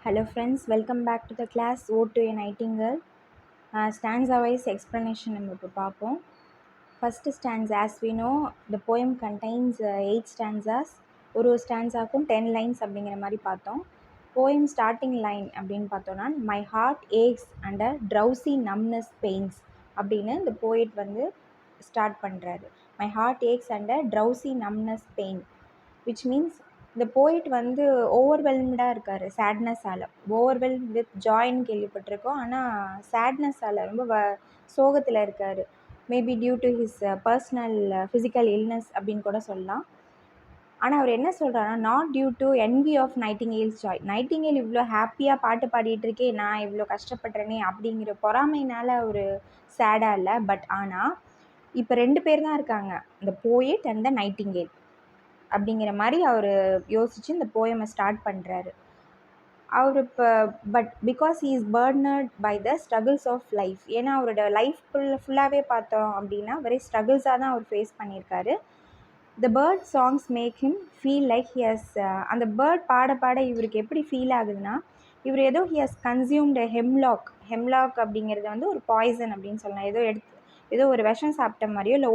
Hello friends, welcome back to the class Ode to a Nightingale. Stanza wise explanation நம்ம இப்போ பார்ப்போம். First stanza, as we know, the poem contains 8 stanzas. ஒரு ஸ்டான்ஸாக்கும் 10 lines அப்படிங்கிற மாதிரி பார்த்தோம். Poem starting line அப்படின்னு பார்த்தோன்னா my heart aches under drowsy numbness pains அப்படின்னு the poet வந்து ஸ்டார்ட் பண்ணுறாரு. my heart aches under drowsy numbness pain which means இந்த போயிட் வந்து ஓவர்வெல்ம்டாக இருக்கார் சேட்னஸால். ஓவர்வெல்ம் வித் ஜாயின்னு கேள்விப்பட்டிருக்கோம், ஆனால் சேட்னஸால் ரொம்ப சோகத்தில் இருக்கார். Maybe due to his personal physical illness அப்படின்னு கூட சொல்லலாம். ஆனால் அவர் என்ன சொல்கிறாருன்னா, not due to envy of nightingale's joy. Nightingale இவ்வளோ ஹாப்பியாக பாட்டு பாடிட்டு இருக்கேன், நான் இவ்வளோ கஷ்டப்படுறேனே அப்படிங்கிற பொறாமையினால் ஒரு சேடாக இல்லை. பட் ஆனால் இப்போ 2 பேர் தான் இருக்காங்க, இந்த போயிட் அண்ட் த நைட்டிங்கேல் அப்படிங்கிற மாதிரி அவர் யோசித்து இந்த போயமை ஸ்டார்ட் பண்ணுறாரு. அவர் இப்போ but because he is burnt by the struggles of life. ஏன்னா அவரோட லைஃப் ஃபுல்லாகவே பார்த்தோம் அப்படின்னா வெரி ஸ்ட்ரகிள்ஸாக தான் அவர் ஃபேஸ் பண்ணியிருக்காரு. The bird songs make him feel like he has, அந்த பேர்ட் பாட பாட இவருக்கு எப்படி ஃபீல் ஆகுதுன்னா, இவர் ஏதோ ஹி ஹஸ் கன்சியூம்டு ஹெம்லாக் அப்படிங்கிறது வந்து ஒரு பாய்சன் அப்படின்னு சொல்லலாம். ஏதோ ஒரு விஷம் சாப்பிட்ட மாதிரியோ, இல்லை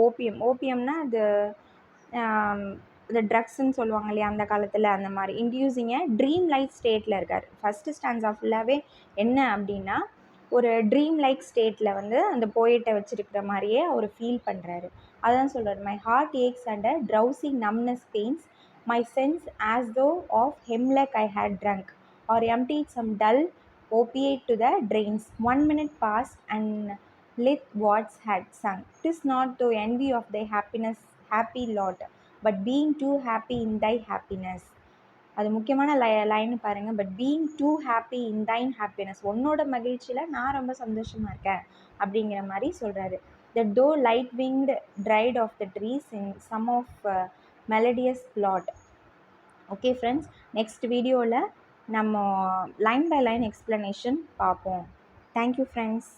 ஓபியம்னா அது இந்த ட்ரக்ஸ்ன்னு சொல்லுவாங்க இல்லையா அந்த காலத்தில், அந்த மாதிரி இன்டியூசிங்க ட்ரீம் லைக் ஸ்டேட்டில் இருக்கார். ஃபஸ்ட்டு ஸ்டான்ஸா ஃபுல்லாகவே என்ன அப்படின்னா, ஒரு ட்ரீம் லைக் ஸ்டேட்டில் வந்து அந்த போயிட்டை வச்சுருக்கிற மாதிரியே அவர் ஃபீல் பண்ணுறாரு. அதான் சொல்கிறார், my heart aches and a drowsy numbness pains my sense as though of hemlock I had drunk or emptied some dull opiate to the drains. 1 minute passed and lit watts had sung. 'Tis not to envy of thy happy lot, but being too happy in thy happiness. அது முக்கியமான line பாருங்கள். But being too happy in thine happiness, உன்னோட மகிழ்ச்சியில் நான் ரொம்ப சந்தோஷமாக இருக்கேன் அப்படிங்கிற மாதிரி சொல்கிறாரு. That thou light winged dryad of the trees in some of melodious plot. Okay friends, next வீடியோவில் நம்ம லைன் பை லைன் எக்ஸ்ப்ளனேஷன் பார்ப்போம். Thank you friends.